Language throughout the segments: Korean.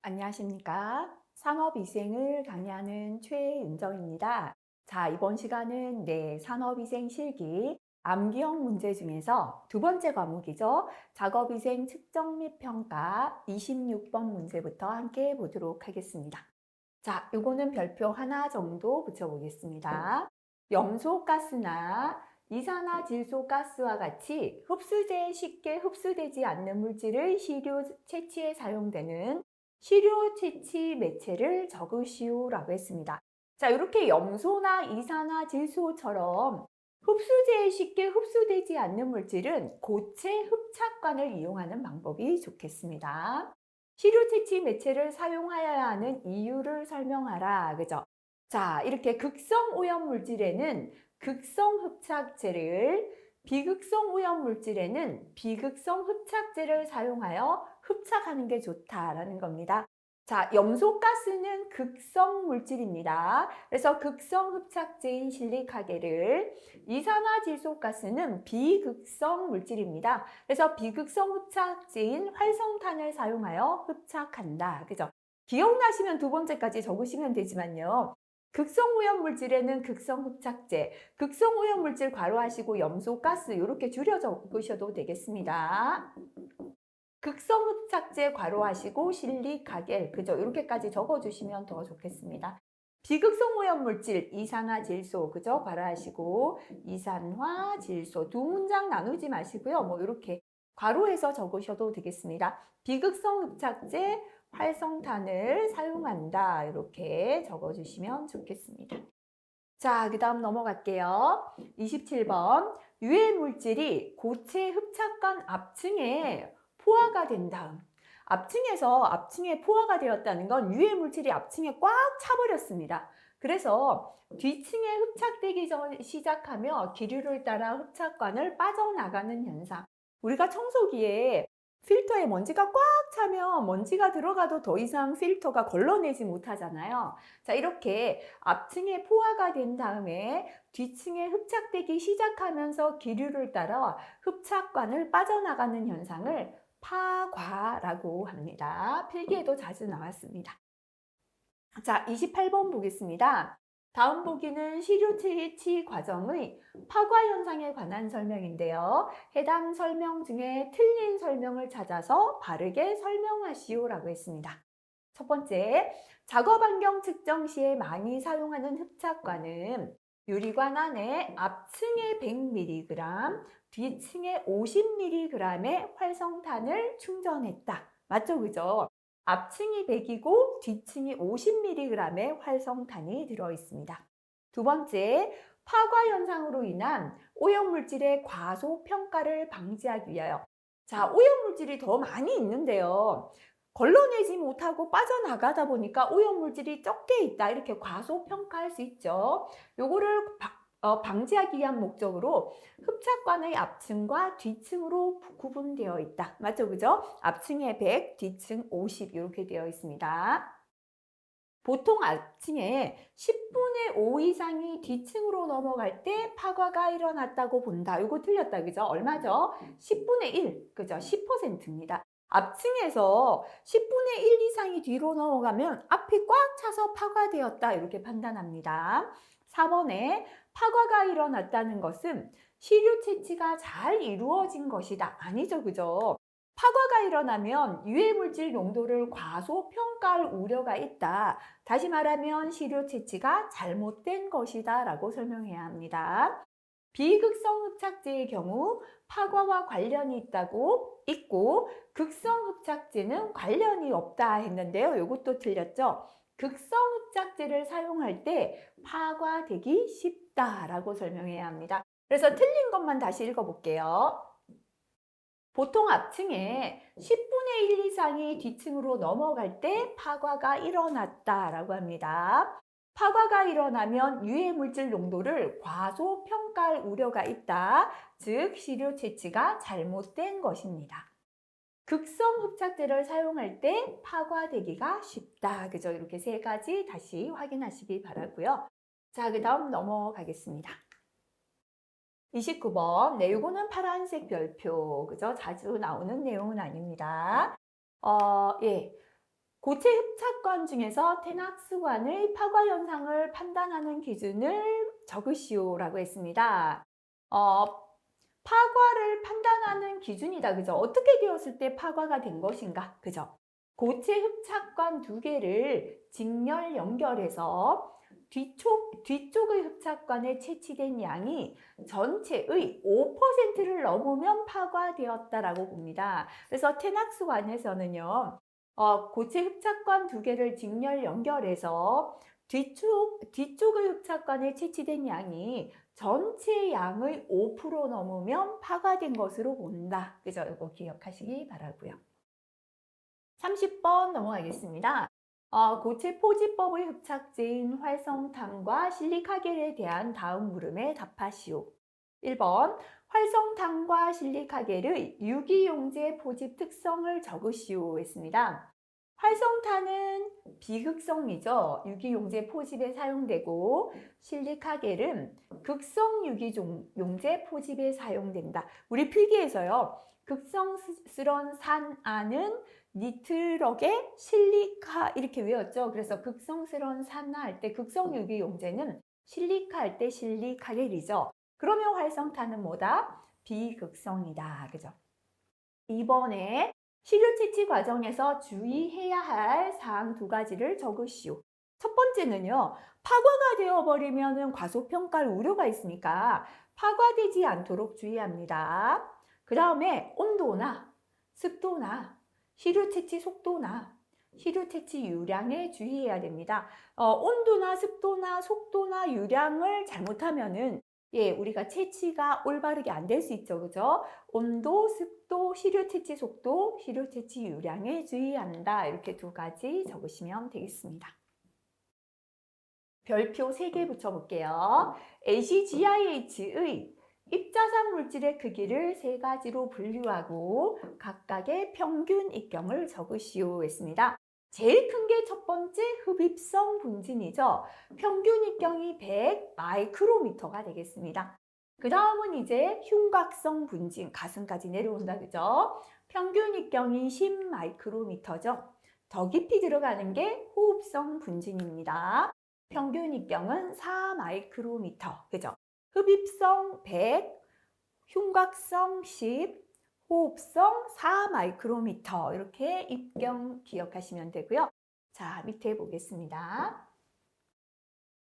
안녕하십니까. 산업위생을 강의하는 최은정입니다. 자, 이번 시간은 산업위생 실기 암기형 문제 중에서 두 번째 과목이죠. 작업위생 측정 및 평가 26번 문제부터 함께 보도록 하겠습니다. 자, 요거는 별표 하나 정도 붙여보겠습니다. 염소가스나 이산화질소가스와 같이 흡수제에 쉽게 흡수되지 않는 물질을 시료 채취에 사용되는 시료 채취 매체를 적으시오라고 했습니다. 자, 이렇게 염소나 이산화질소처럼 흡수제에 쉽게 흡수되지 않는 물질은 고체 흡착관을 이용하는 방법이 좋겠습니다. 시료 채취 매체를 사용하여야 하는 이유를 설명하라. 그죠? 자, 이렇게 극성 오염 물질에는 극성 흡착제를, 비극성 오염 물질에는 비극성 흡착제를 사용하여 흡착하는 게 좋다라는 겁니다. 자, 염소가스는 극성 물질입니다. 그래서 극성 흡착제인 실리카겔을, 이산화질소가스는 비극성 물질입니다. 그래서 비극성 흡착제인 활성탄을 사용하여 흡착한다. 그죠? 기억나시면 두 번째까지 적으시면 되지만요. 극성 오염 물질에는 극성 흡착제, 극성 오염 물질 괄호하시고 염소가스 이렇게 줄여 적으셔도 되겠습니다. 극성 흡착제 괄호하시고 실리카겔, 그죠? 이렇게까지 적어주시면 더 좋겠습니다. 비극성 오염 물질 이산화질소, 그죠? 괄호하시고 이산화질소 두 문장 나누지 마시고요. 뭐 이렇게 괄호해서 적으셔도 되겠습니다. 비극성 흡착제 활성탄을 사용한다. 이렇게 적어주시면 좋겠습니다. 자, 그 다음 넘어갈게요. 27번. 유해 물질이 고체 흡착관 앞층에 포화가 된 다음, 앞층에서 앞층에 포화가 되었다는 건 유해 물질이 앞층에 꽉 차버렸습니다. 그래서 뒤층에 흡착되기 전 시작하며 기류를 따라 흡착관을 빠져나가는 현상. 우리가 청소기에 필터에 먼지가 꽉 차면 먼지가 들어가도 더 이상 필터가 걸러내지 못하잖아요. 자, 이렇게 앞층에 포화가 된 다음에 뒤층에 흡착되기 시작하면서 기류를 따라 흡착관을 빠져나가는 현상을 파과라고 합니다. 필기에도 자주 나왔습니다. 자, 28번 보겠습니다. 다음 보기는 시료 채취 과정의 파과 현상에 관한 설명인데요. 해당 설명 중에 틀린 설명을 찾아서 바르게 설명하시오라고 했습니다. 첫 번째, 작업 환경 측정 시에 많이 사용하는 흡착관은 유리관 안에 앞층에 100mg, 뒤층에 50mg의 활성탄을 충전했다. 맞죠? 그죠? 앞층이 100이고 뒤층이 50mg의 활성탄이 들어있습니다. 두 번째, 파과 현상으로 인한 오염물질의 과소평가를 방지하기 위하여, 자, 오염물질이 더 많이 있는데요. 걸러내지 못하고 빠져나가다 보니까 오염물질이 적게 있다. 이렇게 과소평가할 수 있죠. 요거를 방지하기 위한 목적으로 흡착관의 앞층과 뒤층으로 구분되어 있다. 맞죠? 그죠? 앞층에 100, 뒤층 50 이렇게 되어 있습니다. 보통 앞층에 10분의 5 이상이 뒤층으로 넘어갈 때 파과가 일어났다고 본다. 이거 틀렸다. 그죠? 얼마죠? 10분의 1. 그죠? 10%입니다. 앞층에서 10분의 1 이상이 뒤로 넘어가면 앞이 꽉 차서 파과되었다. 이렇게 판단합니다. 4번에 파과가 일어났다는 것은 시료 채취가 잘 이루어진 것이다. 아니죠. 그죠? 파과가 일어나면 유해물질 농도를 과소평가할 우려가 있다. 다시 말하면 시료 채취가 잘못된 것이다 라고 설명해야 합니다. 비극성 흡착제의 경우 파과와 관련이 있고 극성 흡착제는 관련이 없다 했는데요. 이것도 틀렸죠. 극성 흡착제를 사용할 때 파과되기 쉽다라고 설명해야 합니다. 그래서 틀린 것만 다시 읽어볼게요. 보통 앞층에 10분의 1 이상이 뒤층으로 넘어갈 때 파과가 일어났다라고 합니다. 파과가 일어나면 유해물질 농도를 과소평가할 우려가 있다. 즉, 시료 채취가 잘못된 것입니다. 극성 흡착제를 사용할 때 파과되기가 쉽다. 그죠? 이렇게 세 가지 다시 확인하시기 바라고요. 자, 그 다음 넘어가겠습니다. 29번. 네, 이거는 파란색 별표. 그죠? 자주 나오는 내용은 아닙니다. 예. 고체 흡착관 중에서 테낙스관의 파과 현상을 판단하는 기준을 적으시오라고 했습니다. 어, 파과를 판단하는 기준이다. 그죠? 어떻게 되었을 때 파과가 된 것인가? 그죠? 고체 흡착관 두 개를 직렬 연결해서 뒤쪽의 흡착관에 채취된 양이 전체의 5%를 넘으면 파과되었다라고 봅니다. 그래서 테낙스관에서는요, 고체 흡착관 두 개를 직렬 연결해서 뒤쪽의 흡착관에 채취된 양이 전체 양의 5% 넘으면 파과된 것으로 본다. 그죠? 이거 기억하시기 바라고요. 30번 넘어가겠습니다. 고체 포지법의 흡착제인 활성탄과 실리카겔에 대한 다음 물음에 답하시오. 1번, 활성탄과 실리카겔의 유기용제 포집 특성을 적으시오 했습니다. 활성탄은 비극성이죠. 유기용제 포집에 사용되고 실리카겔은 극성 유기용제 포집에 사용된다. 우리 필기에서요. 극성스런 산화는 니트럭의 실리카 이렇게 외웠죠. 그래서 극성스러운 산화 할 때 극성 유기용제는 실리카 할 때 실리카겔이죠. 그러면 활성탄은 뭐다? 비극성이다. 그죠? 이번에 시료 채취 과정에서 주의해야 할 사항 두 가지를 적으시오. 첫 번째는요. 파과가 되어버리면 과소평가할 우려가 있으니까 파과되지 않도록 주의합니다. 그 다음에 온도나 습도나 시료 채취 속도나 시료 채취 유량에 주의해야 됩니다. 온도나 습도나 속도나 유량을 잘못하면은 우리가 채취가 올바르게 안 될 수 있죠. 그죠? 온도, 습도, 시료 채취 속도, 시료 채취 유량에 주의한다. 이렇게 두 가지 적으시면 되겠습니다. 별표 3개 붙여볼게요. ACGIH의 입자상 물질의 크기를 3가지로 분류하고 각각의 평균 입경을 적으시오 했습니다. 제일 큰 게 첫 번째 흡입성 분진이죠. 평균 입경이 100 마이크로미터가 되겠습니다. 그 다음은 이제 흉곽성 분진, 가슴까지 내려온다 그죠? 평균 입경이 10 마이크로미터죠. 더 깊이 들어가는 게 호흡성 분진입니다. 평균 입경은 4 마이크로미터, 그죠? 흡입성 100, 흉곽성 10, 호흡성 4 마이크로미터 이렇게 입경 기억하시면 되고요. 자, 밑에 보겠습니다.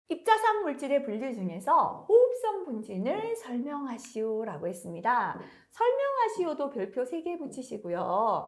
입자상 물질의 분류 중에서 호흡성 분진을 설명하시오라고 했습니다. 설명하시오도 별표 3개 붙이시고요.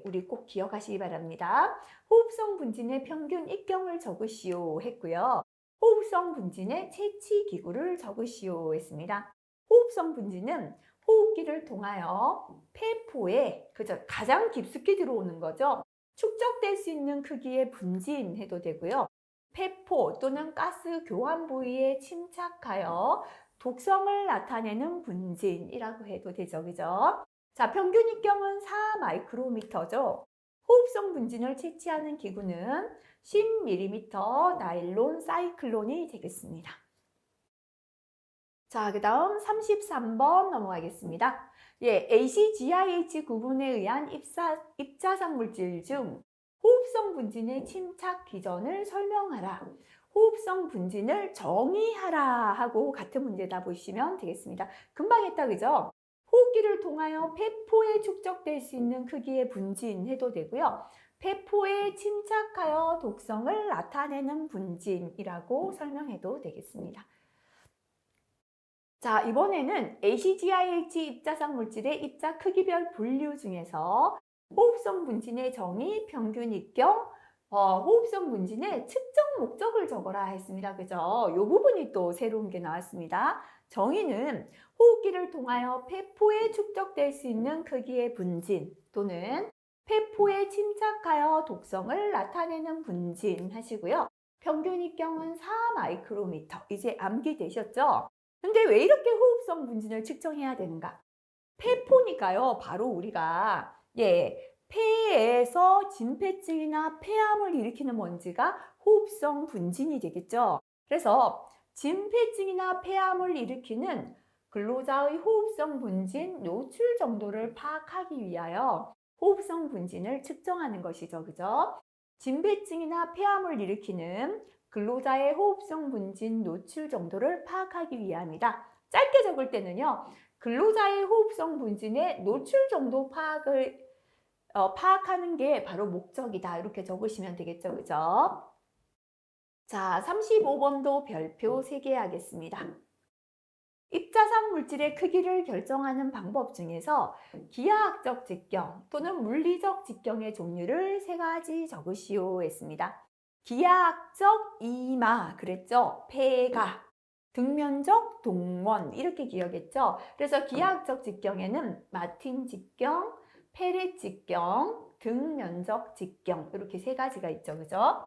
우리 꼭 기억하시기 바랍니다. 호흡성 분진의 평균 입경을 적으시오 했고요. 호흡성 분진의 채취 기구를 적으시오 했습니다. 호흡성 분진은 호흡기를 통하여 폐포에 가장 깊숙이 들어오는 거죠. 축적될 수 있는 크기의 분진해도 되고요. 폐포 또는 가스 교환 부위에 침착하여 독성을 나타내는 분진이라고 해도 되죠. 그죠? 자, 평균 입경은 4 마이크로미터죠. 호흡성 분진을 채취하는 기구는 10mm 나일론 사이클론이 되겠습니다. 자, 그 다음 33번 넘어가겠습니다. ACGIH 구분에 의한 입자상 물질 중 호흡성 분진의 침착 기전을 설명하라. 호흡성 분진을 정의하라 하고 같은 문제다 보시면 되겠습니다. 금방 했다 그죠? 호흡기를 통하여 폐포에 축적될 수 있는 크기의 분진 해도 되고요. 폐포에 침착하여 독성을 나타내는 분진이라고 설명해도 되겠습니다. 자, 이번에는 ACGIH 입자상 물질의 입자 크기별 분류 중에서 호흡성 분진의 정의, 평균 입경, 호흡성 분진의 측정 목적을 적어라 했습니다. 그죠? 이 부분이 또 새로운 게 나왔습니다. 정의는 호흡기를 통하여 폐포에 축적될 수 있는 크기의 분진 또는 폐포에 침착하여 독성을 나타내는 분진 하시고요. 평균 입경은 4 마이크로미터. 이제 암기되셨죠? 근데 왜 이렇게 호흡성 분진을 측정해야 되는가? 폐포니까요. 바로 우리가 폐에서 진폐증이나 폐암을 일으키는 먼지가 호흡성 분진이 되겠죠. 그래서 진폐증이나 폐암을 일으키는 근로자의 호흡성 분진 노출 정도를 파악하기 위하여 호흡성 분진을 측정하는 것이죠. 그죠? 진폐증이나 폐암을 일으키는 근로자의 호흡성 분진 노출 정도를 파악하기 위함이다. 짧게 적을 때는요, 근로자의 호흡성 분진의 노출 정도 파악하는 게 바로 목적이다. 이렇게 적으시면 되겠죠. 그죠? 자, 35번도 별표 3개 하겠습니다. 입자상 물질의 크기를 결정하는 방법 중에서 기하학적 직경 또는 물리적 직경의 종류를 3가지 적으시오 했습니다. 기하학적 이마 그랬죠? 폐가, 등면적 동원 이렇게 기억했죠? 그래서 기하학적 직경에는 마틴 직경, 페렛 직경, 등면적 직경 이렇게 3가지가 있죠. 그죠?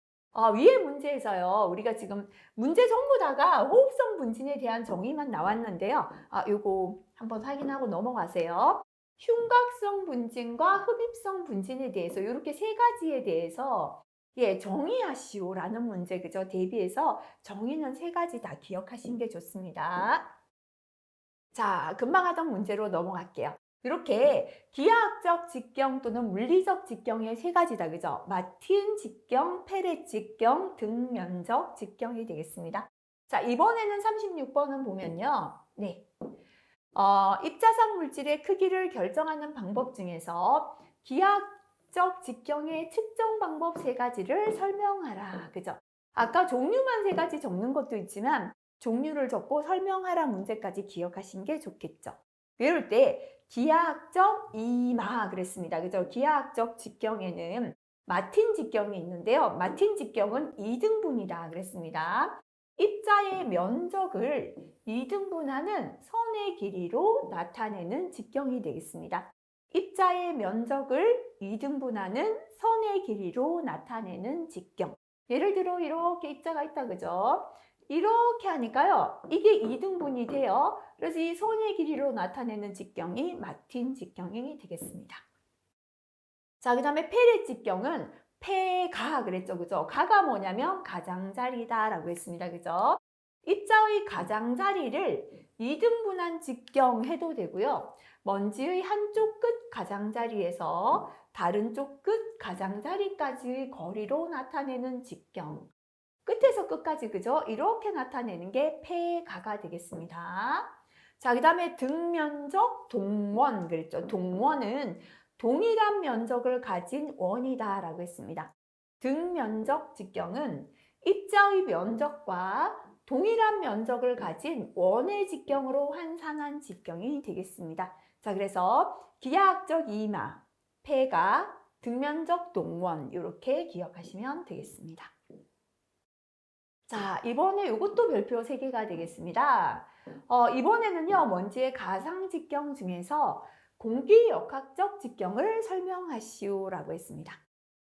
위에 문제에서요. 우리가 지금 문제 전부 다가 호흡성 분진에 대한 정의만 나왔는데요. 요거 한번 확인하고 넘어가세요. 흉곽성 분진과 흡입성 분진에 대해서 이렇게 3가지에 대해서 정의하시오라는 문제 그죠? 대비해서 정의는 3가지 다 기억하신 게 좋습니다. 자, 금방 하던 문제로 넘어갈게요. 이렇게 기하학적 직경 또는 물리적 직경의 3가지다. 그죠? 마틴 직경, 페렛 직경, 등면적 직경이 되겠습니다. 자, 이번에는 36번은 보면요. 네. 입자상 물질의 크기를 결정하는 방법 중에서 기하학적 직경의 측정 방법 3가지를 설명하라. 그죠? 아까 종류만 3가지 적는 것도 있지만 종류를 적고 설명하라 문제까지 기억하신 게 좋겠죠. 이럴 때 기하학적 이마 그랬습니다. 그죠? 기하학적 직경에는 마틴 직경이 있는데요. 마틴 직경은 2등분이다 그랬습니다. 입자의 면적을 2등분하는 선의 길이로 나타내는 직경이 되겠습니다. 입자의 면적을 2등분하는 선의 길이로 나타내는 직경. 예를 들어 이렇게 입자가 있다 그죠? 이렇게 하니까요. 이게 2등분이 돼요. 그래서 이 선의 길이로 나타내는 직경이 마틴 직경이 되겠습니다. 자, 그 다음에 페렛 직경은 폐가 그랬죠. 그죠? 가가 뭐냐면 가장자리다 라고 했습니다. 그죠? 입자의 가장자리를 2등분한 직경 해도 되고요. 먼지의 한쪽 끝 가장자리에서 다른 쪽 끝 가장자리까지의 거리로 나타내는 직경. 끝에서 끝까지 그죠? 이렇게 나타내는 게 폐가가 되겠습니다. 자, 그 다음에 등면적 동원 그랬죠. 동원은 동일한 면적을 가진 원이다 라고 했습니다. 등면적 직경은 입자의 면적과 동일한 면적을 가진 원의 직경으로 환산한 직경이 되겠습니다. 자, 그래서 기하학적 이마, 폐가, 등면적 동원 이렇게 기억하시면 되겠습니다. 자, 이번에 이것도 별표 3개가 되겠습니다. 이번에는요, 먼지의 가상 직경 중에서 공기역학적 직경을 설명하시오 라고 했습니다.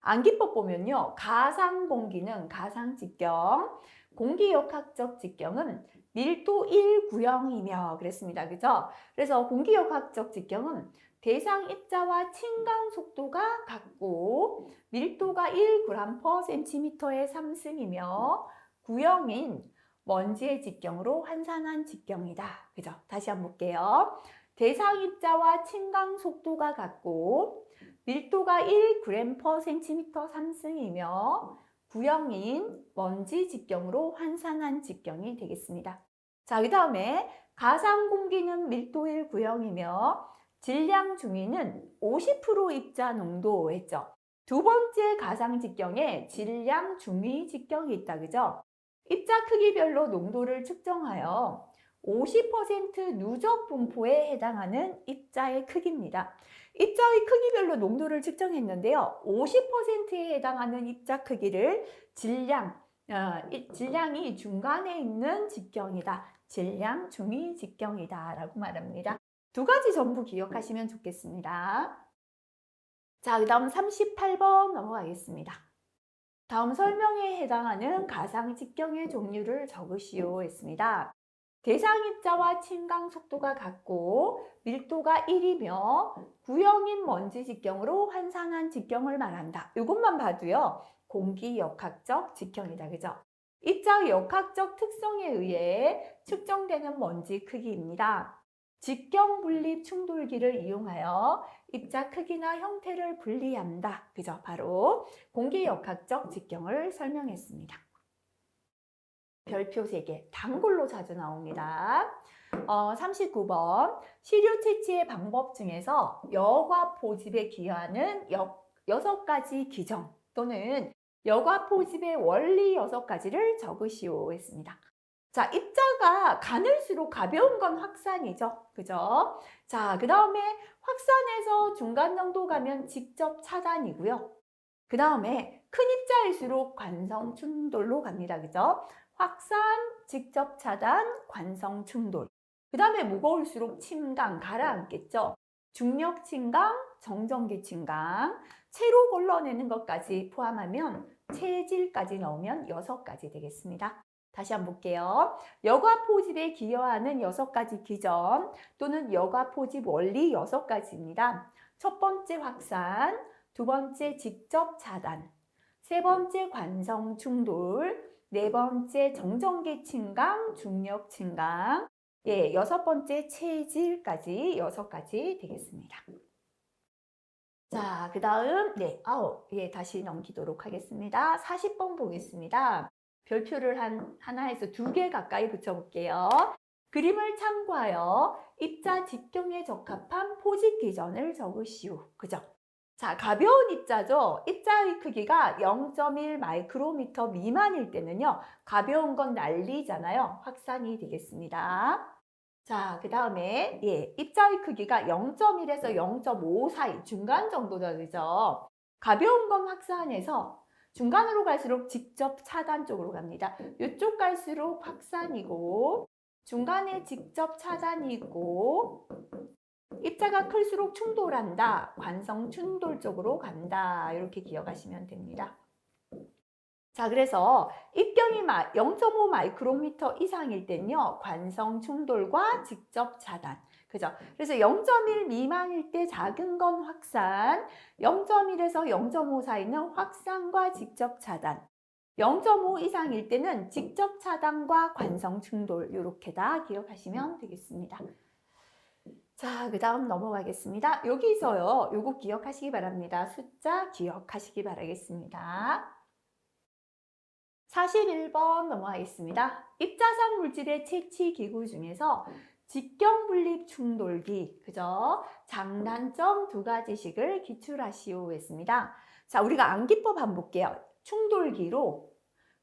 암기법 보면요, 가상 공기는 가상 직경, 공기역학적 직경은 밀도 1구형이며 그랬습니다. 그죠? 그래서 공기역학적 직경은 대상 입자와 침강 속도가 같고 밀도가 1g/cm의 3승이며 구형인 먼지의 직경으로 환산한 직경이다. 그죠? 다시 한번 볼게요. 대상 입자와 침강 속도가 같고 밀도가 1g/cm 3승이며 구형인 먼지 직경으로 환산한 직경이 되겠습니다. 자, 그 다음에 가상 공기는 밀도 1구형이며 질량 중위는 50% 입자 농도 했죠. 두 번째 가상 직경에 질량 중위 직경이 있다. 그죠? 입자 크기별로 농도를 측정하여 50% 누적 분포에 해당하는 입자의 크기입니다. 입자의 크기별로 농도를 측정했는데요. 50%에 해당하는 입자 크기를 질량이 중간에 있는 직경이다. 질량 중위 직경이다 라고 말합니다. 2가지 전부 기억하시면 좋겠습니다. 자, 그 다음 38번 넘어가겠습니다. 다음 설명에 해당하는 가상 직경의 종류를 적으시오 했습니다. 대상 입자와 침강 속도가 같고 밀도가 1이며 구형인 먼지 직경으로 환산한 직경을 말한다. 이것만 봐도요. 공기역학적 직경이다. 그죠? 입자의 역학적 특성에 의해 측정되는 먼지 크기입니다. 직경 분립 충돌기를 이용하여 입자 크기나 형태를 분리한다. 그죠? 바로 공기역학적 직경을 설명했습니다. 별표 3개, 단골로 자주 나옵니다. 39번, 시료 채취의 방법 중에서 여과 포집에 기여하는 6가지 기정 또는 여과 포집의 원리 6가지를 적으시오 했습니다. 자, 입자가 가늘수록 가벼운 건 확산이죠. 그죠? 자, 그 다음에 확산해서 중간 정도 가면 직접 차단이고요. 그 다음에 큰 입자일수록 관성 충돌로 갑니다. 그죠? 확산, 직접 차단, 관성 충돌. 그 다음에 무거울수록 침강, 가라앉겠죠. 중력 침강, 정전기 침강, 채로 걸러내는 것까지 포함하면 체질까지 넣으면 6가지 되겠습니다. 다시 한번 볼게요. 여과 포집에 기여하는 6가지 기전 또는 여과 포집 원리 6가지입니다. 첫 번째 확산, 두 번째 직접 차단, 세 번째 관성 충돌, 네 번째 정전기 침강, 중력 침강, 예, 6번째 체질까지 6가지 되겠습니다. 자, 그 다음, 네, 예, 다시 넘기도록 하겠습니다. 40번 보겠습니다. 별표를 하나에서 2개 가까이 붙여볼게요. 그림을 참고하여 입자 직경에 적합한 포집 기전을 적으시오. 그죠? 자, 가벼운 입자죠. 입자의 크기가 0.1 마이크로미터 미만일 때는요, 가벼운 건 난리잖아요. 확산이 되겠습니다. 자, 그 다음에 예, 입자의 크기가 0.1에서 0.5 사이 중간 정도죠. 그죠? 가벼운 건 확산해서 중간으로 갈수록 직접 차단 쪽으로 갑니다. 이쪽 갈수록 확산이고 중간에 직접 차단이고 입자가 클수록 충돌한다. 관성 충돌 쪽으로 간다. 이렇게 기억하시면 됩니다. 자, 그래서 입경이 0.5 마이크로미터 이상일 땐요, 관성 충돌과 직접 차단. 그죠? 그래서 0.1 미만일 때 작은 건 확산, 0.1에서 0.5 사이는 확산과 직접 차단, 0.5 이상일 때는 직접 차단과 관성 충돌, 이렇게 다 기억하시면 되겠습니다. 자, 그 다음 넘어가겠습니다. 여기서요, 요거 기억하시기 바랍니다. 숫자 기억하시기 바라겠습니다. 41번 넘어가겠습니다. 입자상 물질의 채취 기구 중에서 직경 분립 충돌기, 그죠? 장단점 2가지씩을 기출하시오 했습니다. 자, 우리가 암기법 한번 볼게요. 충돌기로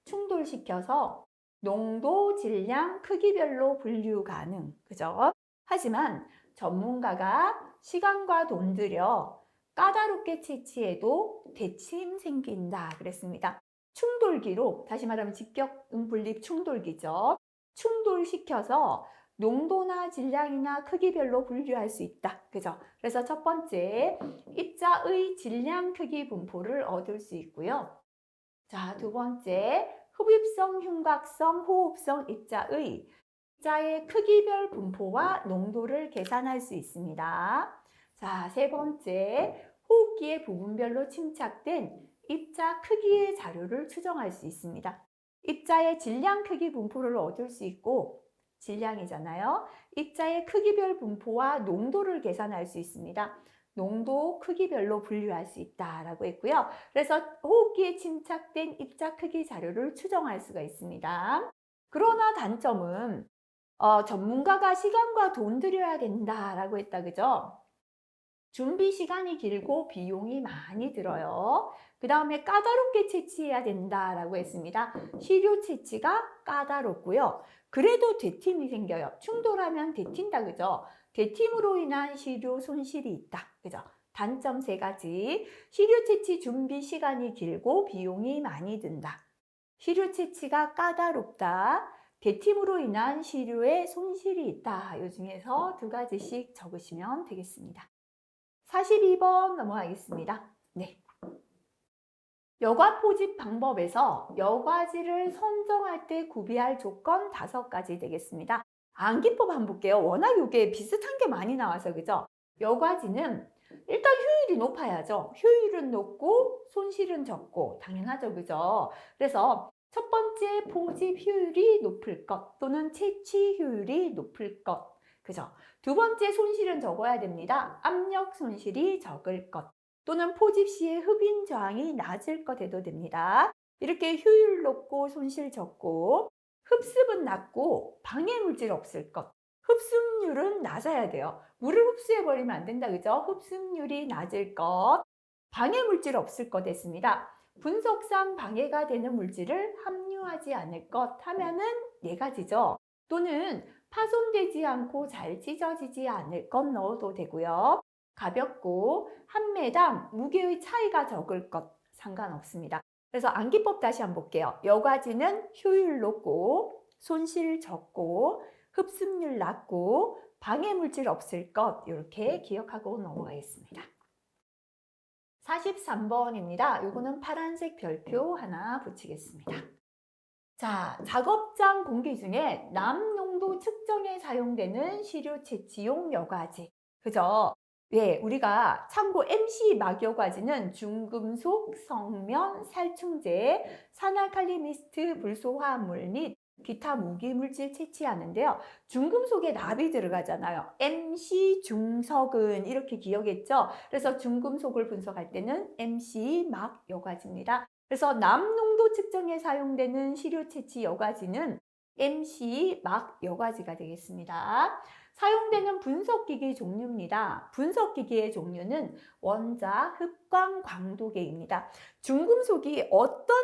충돌시켜서 농도, 질량, 크기별로 분류 가능, 그죠? 하지만 전문가가 시간과 돈 들여 까다롭게 채취해도 대침 생긴다 그랬습니다. 충돌기로, 다시 말하면 직경 분립 충돌기죠. 충돌시켜서 농도나 질량이나 크기별로 분류할 수 있다. 그죠? 그래서 첫 번째, 입자의 질량 크기 분포를 얻을 수 있고요. 자, 두 번째, 흡입성, 흉곽성, 호흡성 입자의 크기별 분포와 농도를 계산할 수 있습니다. 자, 세 번째, 호흡기의 부분별로 침착된 입자 크기의 자료를 추정할 수 있습니다. 입자의 질량 크기 분포를 얻을 수 있고, 질량이잖아요. 입자의 크기별 분포와 농도를 계산할 수 있습니다. 농도 크기별로 분류할 수 있다라고 했고요. 그래서 호흡기에 침착된 입자 크기 자료를 추정할 수가 있습니다. 그러나 단점은 전문가가 시간과 돈 들여야 된다라고 했다, 그죠? 준비 시간이 길고 비용이 많이 들어요. 그 다음에 까다롭게 채취해야 된다라고 했습니다. 시료 채취가 까다롭고요. 그래도 대팀이 생겨요. 충돌하면 대튄다, 그죠? 대팀으로 인한 시료 손실이 있다, 그죠? 단점 3가지. 시료 채취 준비 시간이 길고 비용이 많이 든다. 시료 채취가 까다롭다. 대팀으로 인한 시료에 손실이 있다. 이 중에서 2가지씩 적으시면 되겠습니다. 42번 넘어가겠습니다. 네. 여과 포집 방법에서 여과지를 선정할 때 구비할 조건 5가지 되겠습니다. 암기법 한번 볼게요. 워낙 이게 비슷한 게 많이 나와서, 그죠? 여과지는 일단 효율이 높아야죠. 효율은 높고 손실은 적고 당연하죠, 그죠? 그래서 첫 번째, 포집 효율이 높을 것 또는 채취 효율이 높을 것. 그죠? 두 번째 손실은 적어야 됩니다. 압력 손실이 적을 것 또는 포집 시의 흡인 저항이 낮을 것 해도 됩니다. 이렇게 효율 높고 손실 적고 흡습은 낮고 방해 물질 없을 것. 흡습률은 낮아야 돼요. 물을 흡수해버리면 안 된다. 그죠? 흡습률이 낮을 것. 방해 물질 없을 것 했습니다. 분석상 방해가 되는 물질을 함유하지 않을 것 하면은 네 가지죠. 또는 파손되지 않고 잘 찢어지지 않을 것 넣어도 되고요. 가볍고 한 매당 무게의 차이가 적을 것 상관없습니다. 그래서 암기법 다시 한번 볼게요. 여과지는 효율 높고 손실 적고 흡습률 낮고 방해 물질 없을 것 이렇게 기억하고 넘어가겠습니다. 43번입니다. 이거는 파란색 별표 하나 붙이겠습니다. 자, 작업장 공기 중에 남농도 측정에 사용되는 시료 채취용 여과지. 그죠? 예, 우리가 참고 MC 막여과지는 중금속, 성면, 살충제, 산알칼리미스트, 불소화합물 및 기타 무기물질 채취하는데요. 중금속에 납이 들어가잖아요. MC 중석은 이렇게 기억했죠? 그래서 중금속을 분석할 때는 MC 막 여과지입니다. 그래서 남농도 측정에 사용되는 시료 채취 여과지는 MC 막 여과지가 되겠습니다. 사용되는 분석기기 종류입니다. 분석기기의 종류는 원자, 흡광, 광도계입니다. 중금속이 어떤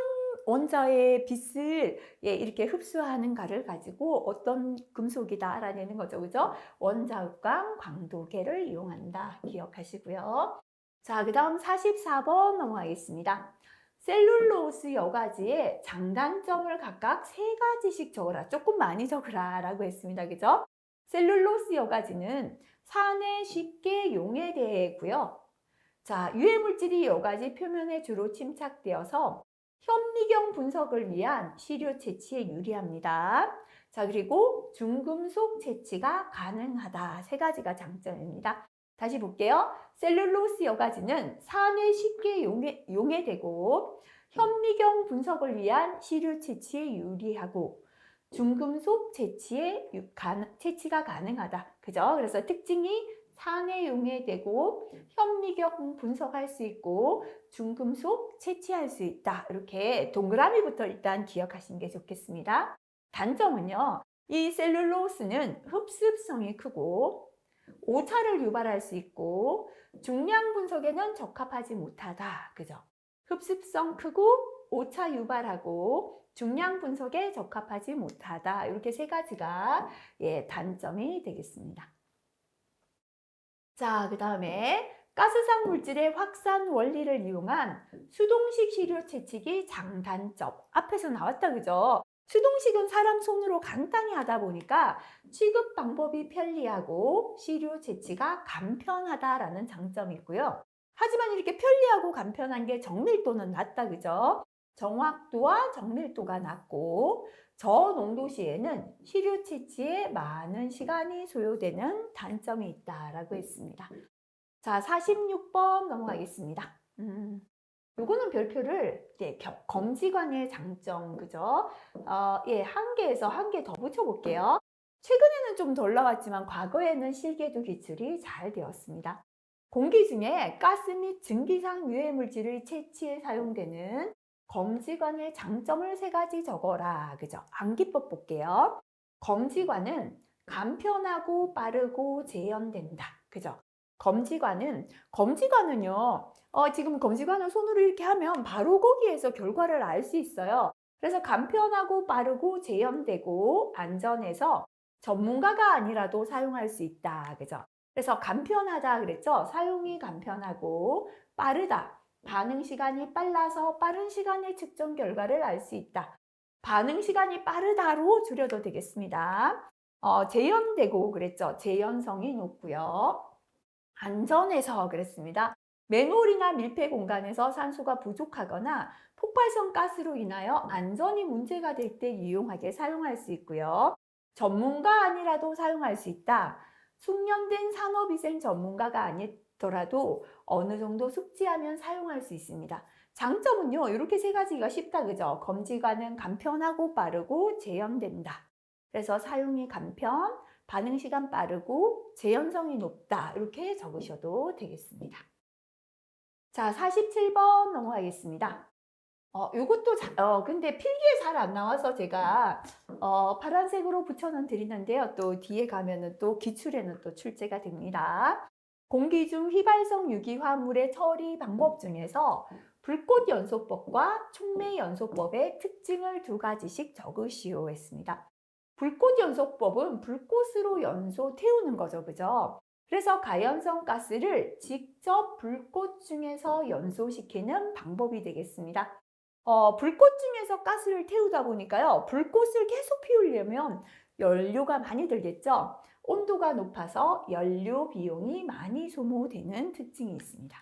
원자의 빛을 이렇게 흡수하는가를 가지고 어떤 금속이다 알아내는 거죠. 그죠? 원자, 흡광, 광도계를 이용한다. 기억하시고요. 자, 그 다음 44번 넘어가겠습니다. 셀룰로스 여과지의 장단점을 각각 3가지씩 적어라. 조금 많이 적으라 라고 했습니다. 그죠? 셀룰로스 여과지는 산에 쉽게 용해되고요. 자, 유해물질이 여과지 표면에 주로 침착되어서 현미경 분석을 위한 시료 채취에 유리합니다. 자, 그리고 중금속 채취가 가능하다. 3가지가 장점입니다. 다시 볼게요. 셀룰로스 여과지는 산에 쉽게 용해되고 현미경 분석을 위한 시료 채취에 유리하고 중금속 채취가 가능하다. 그죠? 그래서 특징이 산에 용해되고 현미경 분석할 수 있고 중금속 채취할 수 있다. 이렇게 동그라미부터 일단 기억하시는 게 좋겠습니다. 단점은요. 이 셀룰로스는 흡습성이 크고 오차를 유발할 수 있고 중량 분석에는 적합하지 못하다. 그죠? 흡습성 크고 오차 유발하고 중량 분석에 적합하지 못하다. 이렇게 3가지가 단점이 되겠습니다. 자, 그 다음에 가스상 물질의 확산 원리를 이용한 수동식 시료 채취기 장단점. 앞에서 나왔다, 그죠? 수동식은 사람 손으로 간단히 하다 보니까 취급 방법이 편리하고 시료 채취가 간편하다라는 장점이 있고요. 하지만 이렇게 편리하고 간편한 게 정밀도는 낮다, 그죠? 정확도와 정밀도가 낮고 저농도 시에는 시료 채취에 많은 시간이 소요되는 단점이 있다라고 했습니다. 자, 46번 넘어가겠습니다. 요거는 별표를 검지관의 장점, 그죠? 1개에서 1개 더 붙여볼게요. 최근에는 좀 덜 나왔지만 과거에는 실계도 기출이 잘 되었습니다. 공기 중에 가스 및 증기상 유해물질을 채취에 사용되는 검지관의 장점을 3가지 적어라. 그죠? 암기법 볼게요. 검지관은 간편하고 빠르고 재현된다. 그죠? 검지관은요, 지금 검지관을 손으로 이렇게 하면 바로 거기에서 결과를 알 수 있어요. 그래서 간편하고 빠르고 재현되고 안전해서 전문가가 아니라도 사용할 수 있다. 그죠? 그래서 간편하다 그랬죠? 사용이 간편하고 빠르다. 반응 시간이 빨라서 빠른 시간에 측정 결과를 알 수 있다. 반응 시간이 빠르다로 줄여도 되겠습니다. 재현되고 그랬죠? 재현성이 높고요. 안전해서 그랬습니다. 맨홀이나 밀폐 공간에서 산소가 부족하거나 폭발성 가스로 인하여 안전이 문제가 될 때 유용하게 사용할 수 있고요. 전문가 아니라도 사용할 수 있다. 숙련된 산업위생 전문가가 아니더라도 어느 정도 숙지하면 사용할 수 있습니다. 장점은요, 이렇게 3가지가 쉽다, 그죠? 검지관은 간편하고 빠르고 재현된다. 그래서 사용이 간편, 반응 시간 빠르고 재현성이 높다. 이렇게 적으셔도 되겠습니다. 자, 47번 넘어가겠습니다. 요것도 근데 필기에 잘 안 나와서 제가 파란색으로 붙여는 드리는데요. 또 뒤에 가면은 또 기출에는 또 출제가 됩니다. 공기 중 휘발성 유기화물의 처리 방법 중에서 불꽃 연소법과 촉매 연소법의 특징을 두 가지씩 적으시오 했습니다. 불꽃 연소법은 불꽃으로 연소 태우는 거죠. 그죠? 그래서 가연성 가스를 직접 불꽃 중에서 연소시키는 방법이 되겠습니다. 불꽃 중에서 가스를 태우다 보니까요. 불꽃을 계속 피우려면 연료가 많이 들겠죠. 온도가 높아서 연료 비용이 많이 소모되는 특징이 있습니다.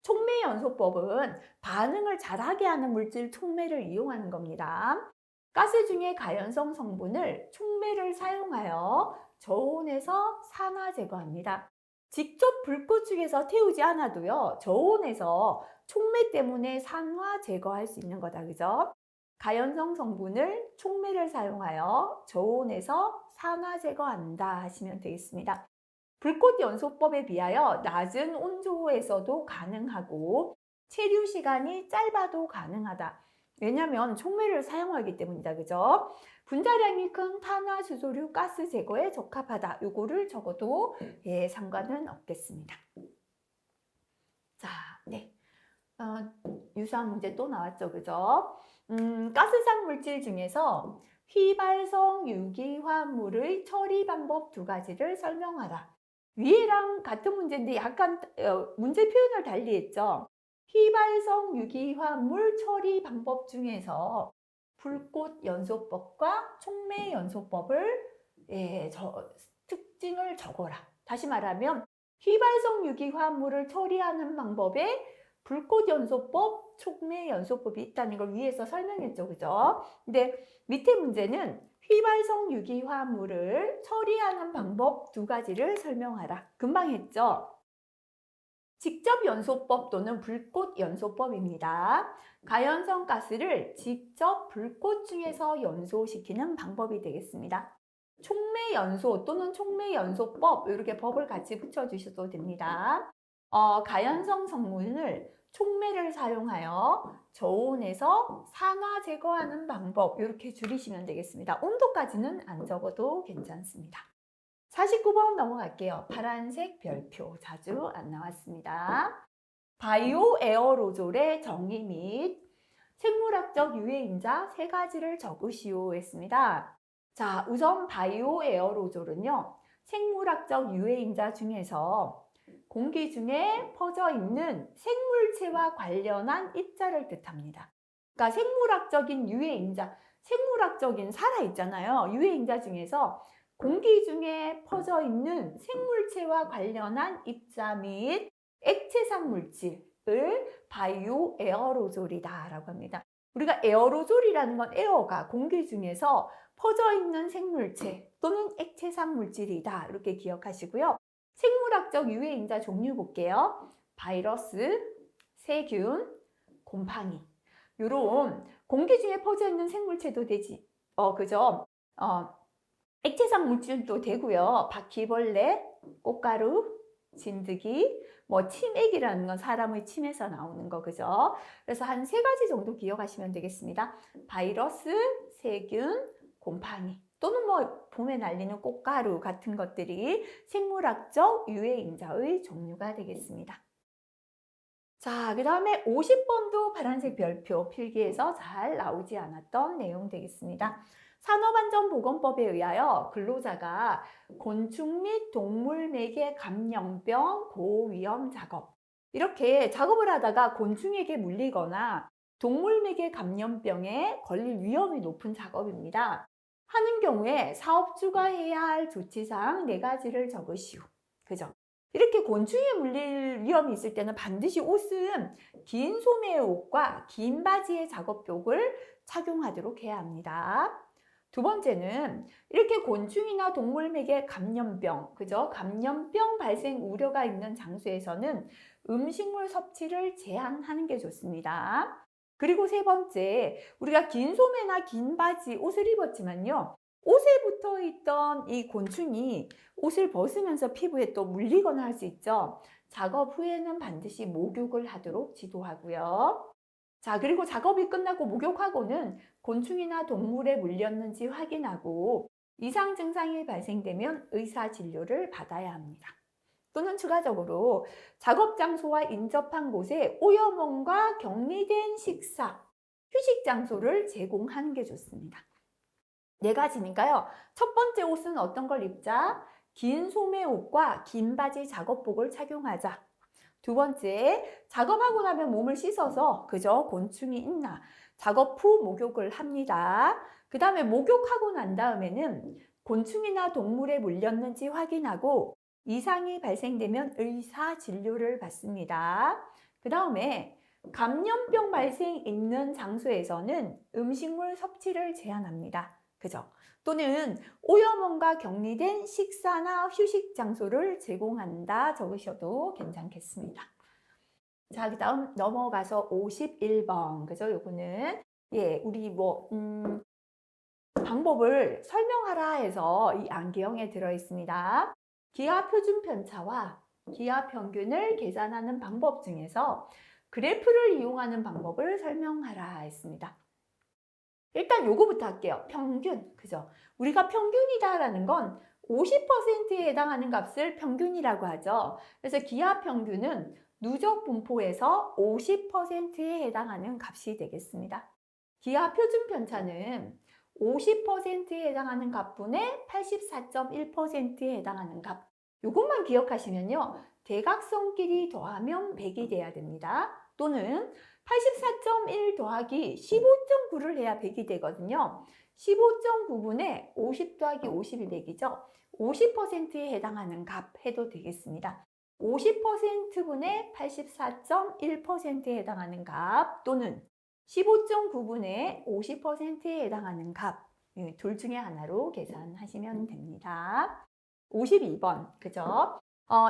촉매 연소법은 반응을 잘하게 하는 물질 촉매를 이용하는 겁니다. 가스 중에 가연성 성분을 촉매를 사용하여 저온에서 산화 제거합니다. 직접 불꽃 중에서 태우지 않아도요. 저온에서 촉매 때문에 산화 제거할 수 있는 거다. 그죠? 가연성 성분을 촉매를 사용하여 저온에서 산화 제거한다 하시면 되겠습니다. 불꽃 연소법에 비하여 낮은 온도에서도 가능하고 체류 시간이 짧아도 가능하다. 왜냐하면 촉매를 사용하기 때문이다. 그죠? 분자량이 큰 탄화수소류 가스 제거에 적합하다. 요거를 적어도 상관은 없겠습니다. 자, 네. 유사한 문제 또 나왔죠. 그죠? 가스상 물질 중에서 휘발성 유기화물의 처리 방법 두 가지를 설명하라. 위에랑 같은 문제인데 약간 문제 표현을 달리 했죠. 휘발성 유기화물 처리 방법 중에서 불꽃 연소법과 촉매 연소법을 특징을 적어라. 다시 말하면 휘발성 유기화물을 처리하는 방법에 불꽃 연소법, 촉매 연소법이 있다는 걸 위에서 설명했죠. 그죠? 근데 밑에 문제는 휘발성 유기화물을 처리하는 방법 두 가지를 설명하라. 금방 했죠? 직접 연소법 또는 불꽃 연소법입니다. 가연성 가스를 직접 불꽃 중에서 연소시키는 방법이 되겠습니다. 촉매 연소 또는 촉매 연소법 이렇게 법을 같이 붙여주셔도 됩니다. 가연성 성분을 촉매를 사용하여 저온에서 산화 제거하는 방법 이렇게 줄이시면 되겠습니다. 온도까지는 안 적어도 괜찮습니다. 49번 넘어갈게요. 파란색 별표 자주 안 나왔습니다. 바이오 에어로졸의 정의 및 생물학적 유해인자 세 가지를 적으시오 했습니다. 자, 우선 바이오 에어로졸은요. 생물학적 유해인자 중에서 공기 중에 퍼져 있는 생물체와 관련한 입자를 뜻합니다. 그러니까 생물학적인 유해인자, 생물학적인 살아있잖아요. 유해인자 중에서 공기 중에 퍼져 있는 생물체와 관련한 입자 및 액체상 물질을 바이오 에어로졸이다 라고 합니다. 우리가 에어로졸이라는 건 에어가 공기 중에서 퍼져 있는 생물체 또는 액체상 물질이다 이렇게 기억하시고요. 생물학적 유해인자 종류 볼게요. 바이러스, 세균, 곰팡이. 요런 공기 중에 퍼져 있는 생물체도 되지. 그죠? 액체상 물질도 되고요. 바퀴벌레, 꽃가루, 진드기, 치맥이라는 건 사람의 침에서 나오는 거, 그죠? 그래서 한 세 가지 정도 기억하시면 되겠습니다. 바이러스, 세균, 곰팡이. 또는 봄에 날리는 꽃가루 같은 것들이 생물학적 유해인자의 종류가 되겠습니다. 자, 그 다음에 50번도 파란색 별표 필기에서 잘 나오지 않았던 내용 되겠습니다. 산업안전보건법에 의하여 근로자가 곤충 및 동물 매개 감염병 고위험 작업 이렇게 작업을 하다가 곤충에게 물리거나 동물 매개 감염병에 걸릴 위험이 높은 작업입니다. 하는 경우에 사업주가 해야 할 조치사항 4가지를 적으시오. 그죠? 이렇게 곤충에 물릴 위험이 있을 때는 반드시 옷은 긴 소매의 옷과 긴 바지의 작업복을 착용하도록 해야 합니다. 두 번째는 이렇게 곤충이나 동물맥의 감염병, 그죠? 감염병 발생 우려가 있는 장소에서는 음식물 섭취를 제한하는 게 좋습니다. 그리고 세 번째, 우리가 긴 소매나 긴 바지, 옷을 입었지만요. 옷에 붙어 있던 이 곤충이 옷을 벗으면서 피부에 또 물리거나 할 수 있죠. 작업 후에는 반드시 목욕을 하도록 지도하고요. 자, 그리고 작업이 끝나고 목욕하고는 곤충이나 동물에 물렸는지 확인하고 이상 증상이 발생되면 의사 진료를 받아야 합니다. 또는 추가적으로 작업 장소와 인접한 곳에 오염원과 격리된 식사, 휴식 장소를 제공하는 게 좋습니다. 네 가지니까요. 첫 번째 옷은 어떤 걸 입자? 긴 소매 옷과 긴 바지 작업복을 착용하자. 두 번째, 작업하고 나면 몸을 씻어서 그저 곤충이 있나 작업 후 목욕을 합니다. 그 다음에 목욕하고 난 다음에는 곤충이나 동물에 물렸는지 확인하고 이상이 발생되면 의사 진료를 받습니다. 그 다음에 감염병 발생 있는 장소에서는 음식물 섭취를 제한합니다. 그죠? 또는 오염원과 격리된 식사나 휴식 장소를 제공한다 적으셔도 괜찮겠습니다. 자, 그 다음 넘어가서 51번. 그죠? 요거는, 예, 우리 방법을 설명하라 해서 이 안개형에 들어있습니다. 기하 표준 편차와 기하 평균을 계산하는 방법 중에서 그래프를 이용하는 방법을 설명하라 했습니다. 일단 요거부터 할게요. 평균. 그죠? 우리가 평균이다라는 건 50%에 해당하는 값을 평균이라고 하죠. 그래서 기하 평균은 누적 분포에서 50%에 해당하는 값이 되겠습니다. 기하 표준 편차는 50%에 해당하는 값분의 84.1%에 해당하는 값. 요것만 기억하시면요. 대각선끼리 더하면 100이 돼야 됩니다. 또는 84.1 더하기 15.9를 해야 100이 되거든요. 15.9분의 50 더하기 50이 100이죠. 50%에 해당하는 값 해도 되겠습니다. 50%분의 84.1%에 해당하는 값 또는 15.9분의 50%에 해당하는 값, 둘 중에 하나로 계산하시면 됩니다. 52번, 그죠?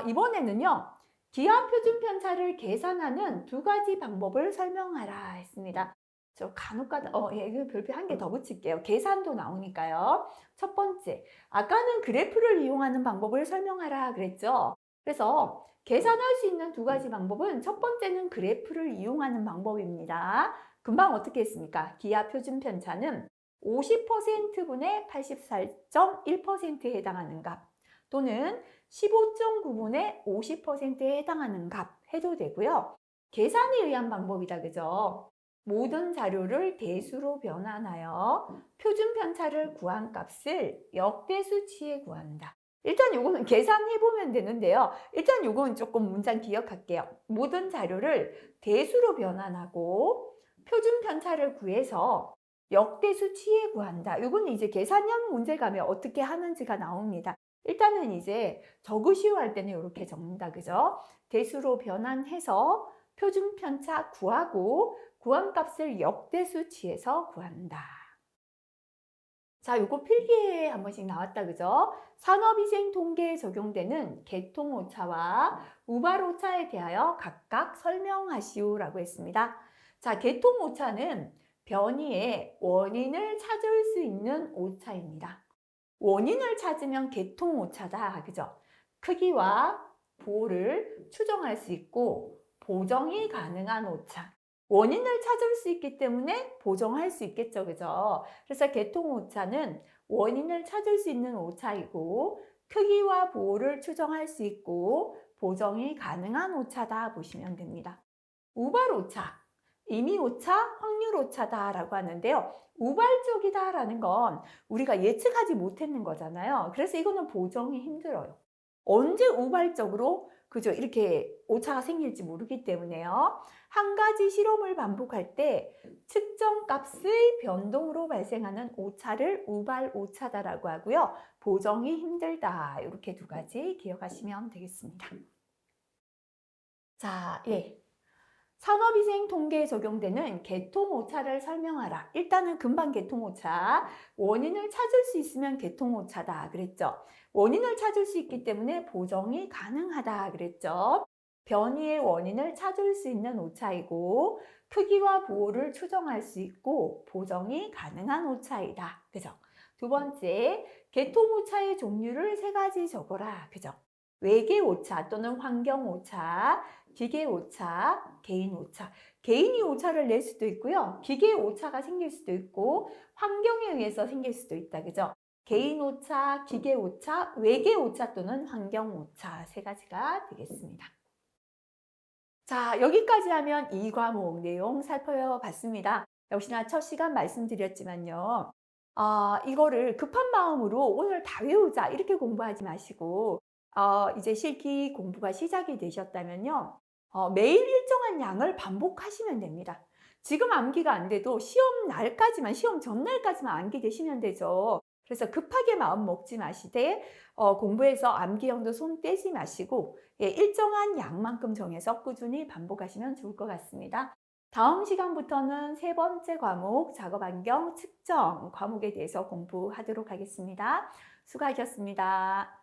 이번에는요. 기하 표준 편차를 계산하는 두 가지 방법을 설명하라 했습니다. 저 간혹가다 이거 별표 한 개 더 붙일게요. 계산도 나오니까요. 첫 번째, 아까는 그래프를 이용하는 방법을 설명하라 그랬죠. 그래서 계산할 수 있는 두 가지 방법은 첫 번째는 그래프를 이용하는 방법입니다. 금방 어떻게 했습니까? 기하 표준 편차는 50%분의 84.1%에 해당하는 값 또는 15.9분의 50%에 해당하는 값 해도 되고요. 계산에 의한 방법이다, 그죠? 모든 자료를 대수로 변환하여 표준 편차를 구한 값을 역대수치에 구한다. 일단 요거는 계산해보면 되는데요. 일단 요거는 조금 문장 기억할게요. 모든 자료를 대수로 변환하고 표준 편차를 구해서 역대수치에 구한다. 요거는 이제 계산형 문제 가면 어떻게 하는지가 나옵니다. 일단은 이제 적으시오 할 때는 이렇게 적는다. 그죠? 대수로 변환해서 표준 편차 구하고 구한 값을 역대수치에서 구한다. 자, 요거 필기에 한 번씩 나왔다. 그죠? 산업위생 통계에 적용되는 개통오차와 우발오차에 대하여 각각 설명하시오라고 했습니다. 자, 개통오차는 변이의 원인을 찾을 수 있는 오차입니다. 원인을 찾으면 개통오차다. 그죠? 크기와 부호를 추정할 수 있고 보정이 가능한 오차. 원인을 찾을 수 있기 때문에 보정할 수 있겠죠. 그죠? 그래서 개통오차는 원인을 찾을 수 있는 오차이고 크기와 부호를 추정할 수 있고 보정이 가능한 오차다 보시면 됩니다. 우발오차, 임의오차, 확률오차다라고 하는데요. 우발적이다라는 건 우리가 예측하지 못했는 거잖아요. 그래서 이거는 보정이 힘들어요. 언제 우발적으로 그죠? 이렇게 오차가 생길지 모르기 때문에요. 한 가지 실험을 반복할 때 측정 값의 변동으로 발생하는 오차를 우발오차다라고 하고요. 보정이 힘들다. 이렇게 두 가지 기억하시면 되겠습니다. 자, 예. 산업위생 통계에 적용되는 개통오차를 설명하라. 일단은 금방 개통오차. 원인을 찾을 수 있으면 개통오차다. 그랬죠. 원인을 찾을 수 있기 때문에 보정이 가능하다. 그랬죠. 변이의 원인을 찾을 수 있는 오차이고 크기와 부호를 추정할 수 있고 보정이 가능한 오차이다. 그죠? 두 번째, 개통오차의 종류를 세 가지 적어라. 그죠? 외계오차 또는 환경오차, 기계오차, 개인오차. 개인이 오차를 낼 수도 있고요. 기계오차가 생길 수도 있고 환경에 의해서 생길 수도 있다. 그죠? 개인오차, 기계오차, 외계오차 또는 환경오차 세 가지가 되겠습니다. 자, 여기까지 하면 이 과목 내용 살펴봤습니다. 역시나 첫 시간 말씀드렸지만요. 이거를 급한 마음으로 오늘 다 외우자 이렇게 공부하지 마시고 이제 실기 공부가 시작이 되셨다면요. 매일 일정한 양을 반복하시면 됩니다. 지금 암기가 안 돼도 시험 날까지만, 시험 전날까지만 암기되시면 되죠. 그래서 급하게 마음 먹지 마시되 공부해서 암기형도 손 떼지 마시고 일정한 양만큼 정해서 꾸준히 반복하시면 좋을 것 같습니다. 다음 시간부터는 세 번째 과목 작업환경 측정 과목에 대해서 공부하도록 하겠습니다. 수고하셨습니다.